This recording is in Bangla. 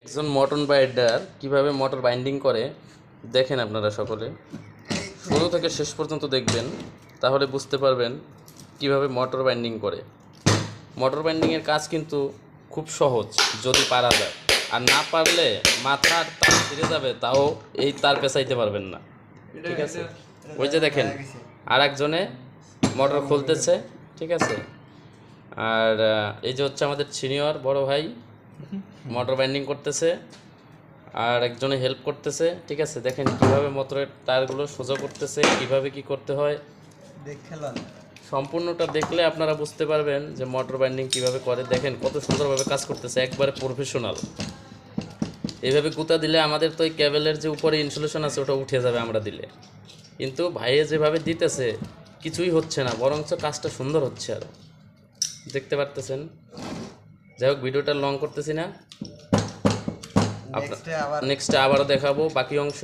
একজন মোটর বাইন্ডার কিভাবে মোটর বাইন্ডিং করে দেখেন আপনারা সকলে শুরু থেকে শেষ পর্যন্ত দেখবেন, তাহলে বুঝতে পারবেন কিভাবে মোটর বাইন্ডিং করে। মোটর বাইন্ডিংয়ের কাজ কিন্তু খুব সহজ যদি পারা যায়, আর না পারলে মাথার তার ছিঁড়ে যাবে, তাও এই তার পেঁচাইতে পারবেন না। ঠিক আছে, ওই যে দেখেন আর একজনে মোটর খুলতেছে, ঠিক আছে। আর এই যে হচ্ছে আমাদের সিনিয়র বড় ভাই মোটর বাইন্ডিং করতেছে, আর একজনে হেল্প করতেছে। ঠিক আছে, দেখেন কিভাবে মোটরের তারগুলো সোজা করতেছে, কিভাবে কি করতে হয়। সম্পূর্ণটা দেখলে আপনারা বুঝতে পারবেন যে মোটর বাইন্ডিং কিভাবে করে। দেখেন কত সুন্দরভাবে কাজ করতেছে, একবারে প্রফেশনাল। এইভাবে গুঁতা দিলে আমাদের তো ওই কেবলের যে উপরে ইনসুলেশন আছে ওটা উঠে যাবে আমরা দিলে, কিন্তু ভাইয়ে যেভাবে দিতেছে কিছুই হচ্ছে না, বরঞ্চ কাজটা সুন্দর হচ্ছে আরও, দেখতে পারতেছেন। যাই হোক, ভিডিওটা লং করতেছি না, নেক্সটে আবারও দেখাবো বাকি অংশ।